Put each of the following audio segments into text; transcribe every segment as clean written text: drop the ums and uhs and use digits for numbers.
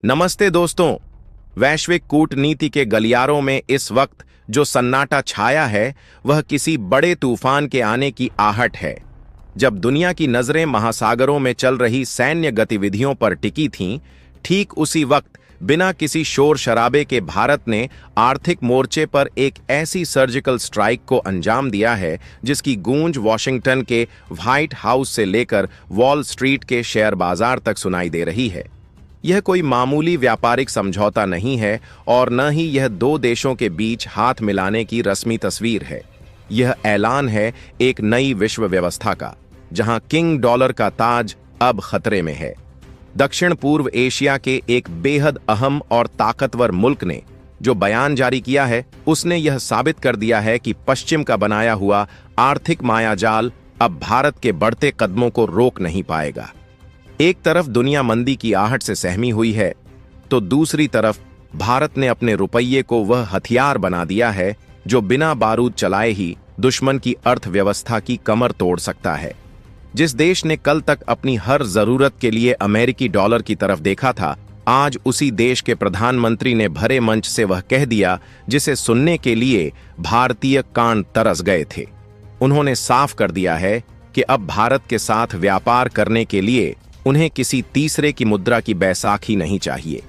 नमस्ते दोस्तों। वैश्विक कूटनीति के गलियारों में इस वक्त जो सन्नाटा छाया है वह किसी बड़े तूफान के आने की आहट है। जब दुनिया की नजरें महासागरों में चल रही सैन्य गतिविधियों पर टिकी थीं, ठीक उसी वक्त बिना किसी शोर शराबे के भारत ने आर्थिक मोर्चे पर एक ऐसी सर्जिकल स्ट्राइक को अंजाम दिया है जिसकी गूंज वॉशिंगटन के व्हाइट हाउस से लेकर वॉल स्ट्रीट के शेयर बाजार तक सुनाई दे रही है। यह कोई मामूली व्यापारिक समझौता नहीं है और न ही यह दो देशों के बीच हाथ मिलाने की रस्मी तस्वीर है। यह ऐलान है एक नई विश्व व्यवस्था का, जहां किंग डॉलर का ताज अब खतरे में है। दक्षिण पूर्व एशिया के एक बेहद अहम और ताकतवर मुल्क ने जो बयान जारी किया है, उसने यह साबित कर दिया है कि पश्चिम का बनाया हुआ आर्थिक मायाजाल अब भारत के बढ़ते कदमों को रोक नहीं पाएगा। एक तरफ दुनिया मंदी की आहट से सहमी हुई है, तो दूसरी तरफ भारत ने अपने रुपये को वह हथियार बना दिया है जो बिना बारूद चलाए ही दुश्मन की अर्थव्यवस्था की कमर तोड़ सकता है। जिस देश ने कल तक अपनी हर जरूरत के लिए अमेरिकी डॉलर की तरफ देखा था, आज उसी देश के प्रधानमंत्री ने भरे मंच से वह कह दिया जिसे सुनने के लिए भारतीय कान तरस गए थे। उन्होंने साफ कर दिया है कि अब भारत के साथ व्यापार करने के लिए उन्हें किसी तीसरे की मुद्रा की बैसाखी नहीं चाहिए।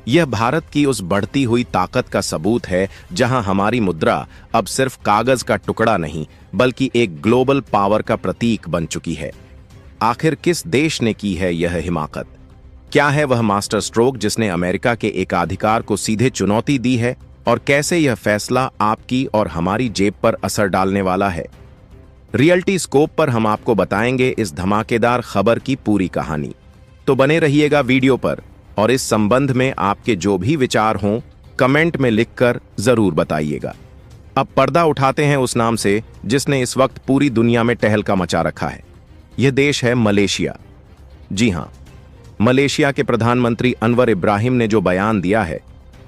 यह भारत की उस बढ़ती हुई ताकत का सबूत है, जहां हमारी मुद्रा अब सिर्फ कागज का टुकड़ा नहीं बल्कि एक ग्लोबल पावर का प्रतीक बन चुकी है। आखिर किस देश ने की है यह हिमाकत? क्या है वह मास्टर स्ट्रोक जिसने अमेरिका के एकाधिकार को सीधे चुनौती दी है, और कैसे यह फैसला आपकी और हमारी जेब पर असर डालने वाला है? रियलिटी स्कोप पर हम आपको बताएंगे इस धमाकेदार खबर की पूरी कहानी। तो बने रहिएगा वीडियो पर, और इस संबंध में आपके जो भी विचार हों कमेंट में लिखकर जरूर बताइएगा। अब पर्दा उठाते हैं उस नाम से जिसने इस वक्त पूरी दुनिया में टहलका मचा रखा है। यह देश है मलेशिया। जी हां, मलेशिया के प्रधानमंत्री अनवर इब्राहिम ने जो बयान दिया है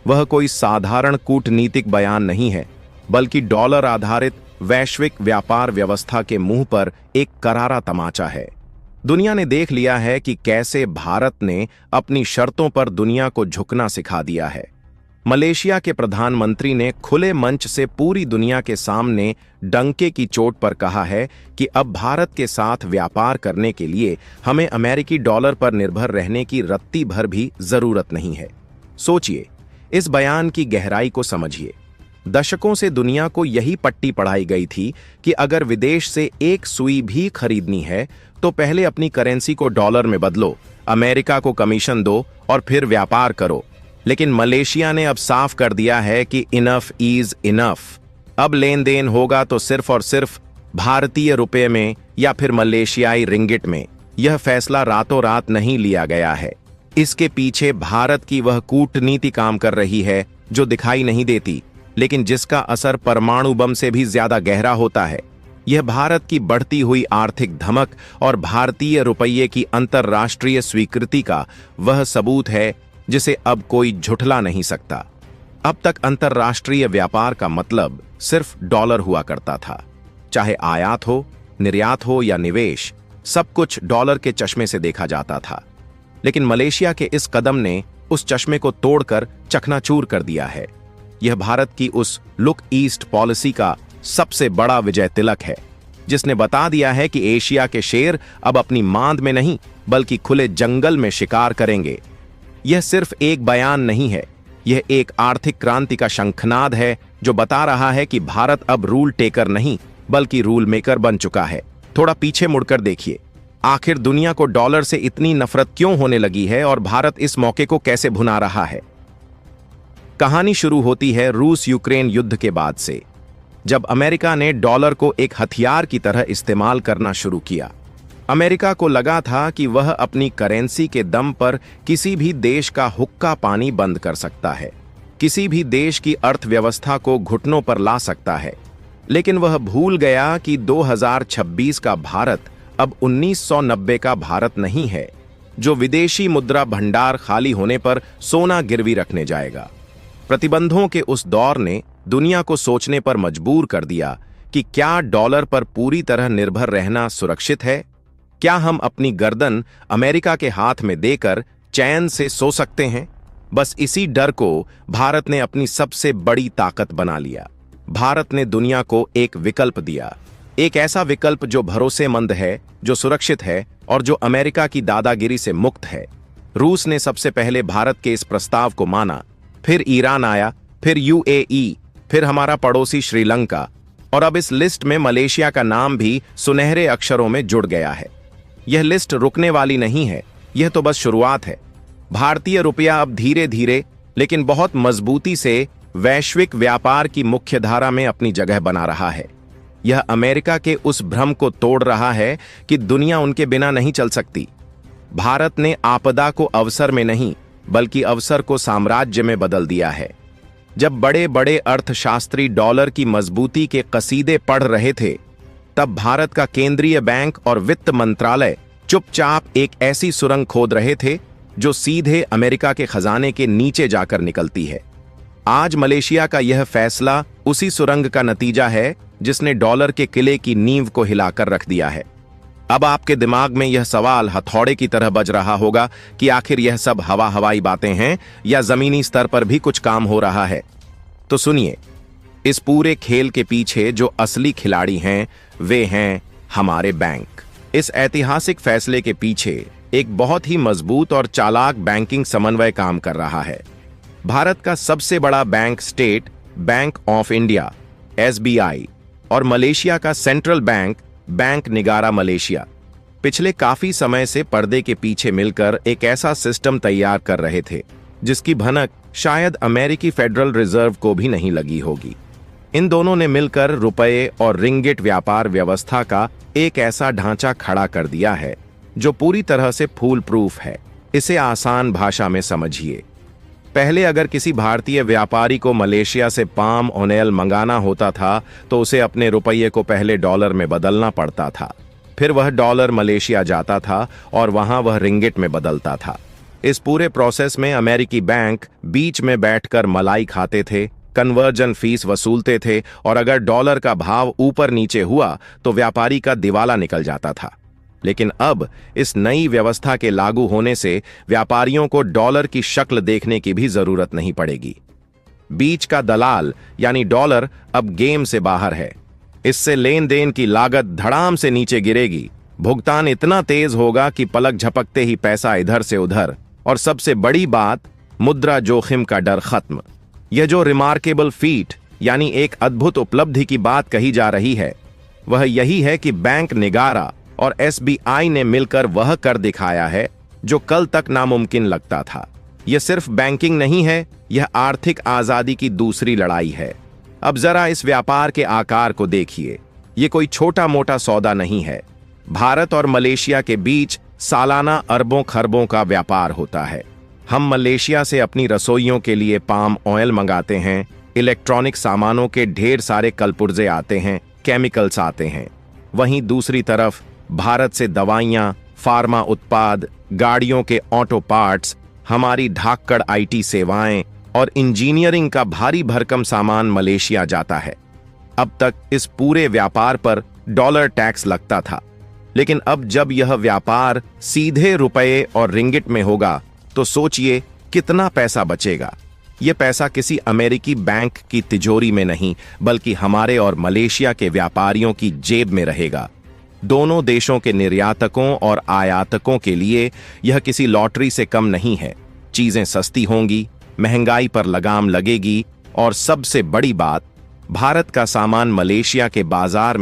वह कोई साधारण कूटनीतिक बयान नहीं है, बल्कि डॉलर आधारित वैश्विक व्यापार व्यवस्था के मुंह पर एक करारा तमाचा है। दुनिया ने देख लिया है कि कैसे भारत ने अपनी शर्तों पर दुनिया को झुकना सिखा दिया है। मलेशिया के प्रधानमंत्री ने खुले मंच से पूरी दुनिया के सामने डंके की चोट पर कहा है कि अब भारत के साथ व्यापार करने के लिए हमें अमेरिकी डॉलर पर निर्भर रहने की रत्ती भर भी जरूरत नहीं है। सोचिए, इस बयान की गहराई को समझिए। दशकों से दुनिया को यही पट्टी पढ़ाई गई थी कि अगर विदेश से एक सुई भी खरीदनी है तो पहले अपनी करेंसी को डॉलर में बदलो, अमेरिका को कमीशन दो और फिर व्यापार करो। लेकिन मलेशिया ने अब साफ कर दिया है कि इनफ इज इनफ। अब लेन देन होगा तो सिर्फ और सिर्फ भारतीय रुपए में या फिर मलेशियाई रिंगिट में। यह फैसला रातों रात नहीं लिया गया है। इसके पीछे भारत की वह कूटनीति काम कर रही है जो दिखाई नहीं देती, लेकिन जिसका असर परमाणु बम से भी ज्यादा गहरा होता है। यह भारत की बढ़ती हुई आर्थिक धमक और भारतीय रुपये की अंतर्राष्ट्रीय स्वीकृति का वह सबूत है जिसे अब कोई झुठला नहीं सकता। अब तक अंतर्राष्ट्रीय व्यापार का मतलब सिर्फ डॉलर हुआ करता था। चाहे आयात हो, निर्यात हो या निवेश, सब कुछ डॉलर के चश्मे से देखा जाता था। लेकिन मलेशिया के इस कदम ने उस चश्मे को तोड़कर चकनाचूर कर दिया है। यह भारत की उस लुक ईस्ट पॉलिसी का सबसे बड़ा विजय तिलक है, जिसने बता दिया है कि एशिया के शेर अब अपनी मांद में नहीं बल्कि खुले जंगल में शिकार करेंगे। यह सिर्फ एक बयान नहीं है, यह एक आर्थिक क्रांति का शंखनाद है जो बता रहा है कि भारत अब रूल टेकर नहीं बल्कि रूल मेकर बन चुका है। थोड़ा पीछे मुड़कर देखिए, आखिर दुनिया को डॉलर से इतनी नफरत क्यों होने लगी है और भारत इस मौके को कैसे भुना रहा है? कहानी शुरू होती है रूस यूक्रेन युद्ध के बाद से, जब अमेरिका ने डॉलर को एक हथियार की तरह इस्तेमाल करना शुरू किया। अमेरिका को लगा था कि वह अपनी करेंसी के दम पर किसी भी देश का हुक्का पानी बंद कर सकता है, किसी भी देश की अर्थव्यवस्था को घुटनों पर ला सकता है। लेकिन वह भूल गया कि 2026 का भारत अब 1990 का भारत नहीं है, जो विदेशी मुद्रा भंडार खाली होने पर सोना गिरवी रखने जाएगा। प्रतिबंधों के उस दौर ने दुनिया को सोचने पर मजबूर कर दिया कि क्या डॉलर पर पूरी तरह निर्भर रहना सुरक्षित है? क्या हम अपनी गर्दन अमेरिका के हाथ में देकर चैन से सो सकते हैं? बस इसी डर को भारत ने अपनी सबसे बड़ी ताकत बना लिया। भारत ने दुनिया को एक विकल्प दिया, एक ऐसा विकल्प जो भरोसेमंद है, जो सुरक्षित है और जो अमेरिका की दादागिरी से मुक्त है। रूस ने सबसे पहले भारत के इस प्रस्ताव को माना, फिर ईरान आया, फिर यूएई, फिर हमारा पड़ोसी श्रीलंका, और अब इस लिस्ट में मलेशिया का नाम भी सुनहरे अक्षरों में जुड़ गया है। यह लिस्ट रुकने वाली नहीं है, यह तो बस शुरुआत है। भारतीय रुपया अब धीरे धीरे लेकिन बहुत मजबूती से वैश्विक व्यापार की मुख्यधारा में अपनी जगह बना रहा है। यह अमेरिका के उस भ्रम को तोड़ रहा है कि दुनिया उनके बिना नहीं चल सकती। भारत ने आपदा को अवसर में नहीं, बल्कि अवसर को साम्राज्य में बदल दिया है। जब बड़े बड़े अर्थशास्त्री डॉलर की मजबूती के कसीदे पढ़ रहे थे, तब भारत का केंद्रीय बैंक और वित्त मंत्रालय चुपचाप एक ऐसी सुरंग खोद रहे थे जो सीधे अमेरिका के खजाने के नीचे जाकर निकलती है। आज मलेशिया का यह फैसला उसी सुरंग का नतीजा है जिसने डॉलर के किले की नींव को हिलाकर रख दिया है। अब आपके दिमाग में यह सवाल हथौड़े की तरह बज रहा होगा कि आखिर यह सब हवाई बातें हैं या जमीनी स्तर पर भी कुछ काम हो रहा है। तो सुनिए, इस पूरे खेल के पीछे जो असली खिलाड़ी हैं वे हैं हमारे बैंक। इस ऐतिहासिक फैसले के पीछे एक बहुत ही मजबूत और चालाक बैंकिंग समन्वय काम कर रहा है। भारत का सबसे बड़ा bank state bank of India SBI और मलेशिया का सेंट्रल बैंक बैंक निगारा मलेशिया पिछले काफी समय से पर्दे के पीछे मिलकर एक ऐसा सिस्टम तैयार कर रहे थे जिसकी भनक शायद अमेरिकी फेडरल रिजर्व को भी नहीं लगी होगी। इन दोनों ने मिलकर रुपये और रिंगिट व्यापार व्यवस्था का एक ऐसा ढांचा खड़ा कर दिया है जो पूरी तरह से फूल प्रूफ है। इसे आसान भाषा में समझिए। पहले अगर किसी भारतीय व्यापारी को मलेशिया से पाम ऑयल मंगाना होता था तो उसे अपने रुपये को पहले डॉलर में बदलना पड़ता था, फिर वह डॉलर मलेशिया जाता था और वहां वह रिंगिट में बदलता था। इस पूरे प्रोसेस में अमेरिकी बैंक बीच में बैठकर मलाई खाते थे, कन्वर्जन फीस वसूलते थे और अगर डॉलर का भाव ऊपर नीचे हुआ तो व्यापारी का दिवाला निकल जाता था। लेकिन अब इस नई व्यवस्था के लागू होने से व्यापारियों को डॉलर की शक्ल देखने की भी जरूरत नहीं पड़ेगी। बीच का दलाल यानी डॉलर अब गेम से बाहर है। इससे लेन देन की लागत धड़ाम से नीचे गिरेगी, भुगतान इतना तेज होगा कि पलक झपकते ही पैसा इधर से उधर, और सबसे बड़ी बात, मुद्रा जोखिम का डर खत्म। यह जो रिमार्केबल फीट यानी एक अद्भुत उपलब्धि की बात कही जा रही है वह यही है कि बैंक निगारा और एसबीआई ने मिलकर वह कर दिखाया है जो कल तक नामुमकिन लगता था। यह सिर्फ बैंकिंग नहीं है, यह आर्थिक आजादी की दूसरी लड़ाई है। अब जरा इस व्यापार के आकार को देखिए। यह कोई छोटा मोटा सौदा नहीं है। भारत और मलेशिया के बीच सालाना अरबों खरबों का व्यापार होता है। हम मलेशिया से अपनी रसोइयों के लिए पाम ऑयल मंगाते हैं, इलेक्ट्रॉनिक सामानों के ढेर सारे कलपुर्जे आते हैं, केमिकल्स आते हैं। वहीं दूसरी तरफ भारत से दवाइयां, फार्मा उत्पाद, गाड़ियों के ऑटो पार्ट्स, हमारी धाकड़ आईटी सेवाएं और इंजीनियरिंग का भारी भरकम सामान मलेशिया जाता है। अब तक इस पूरे व्यापार पर डॉलर टैक्स लगता था, लेकिन अब जब यह व्यापार सीधे रुपये और रिंगिट में होगा तो सोचिए कितना पैसा बचेगा। यह पैसा किसी अमेरिकी बैंक की तिजोरी में नहीं, बल्कि हमारे और मलेशिया के व्यापारियों की जेब में रहेगा। दोनों देशों के निर्यातकों और आयातकों के लिए यह किसी लॉटरी से कम नहीं है। चीजें सस्ती होंगी, महंगाई पर लगाम लगेगी और सबसे बड़ी बात, भारत का सामान मलेशिया के बाजार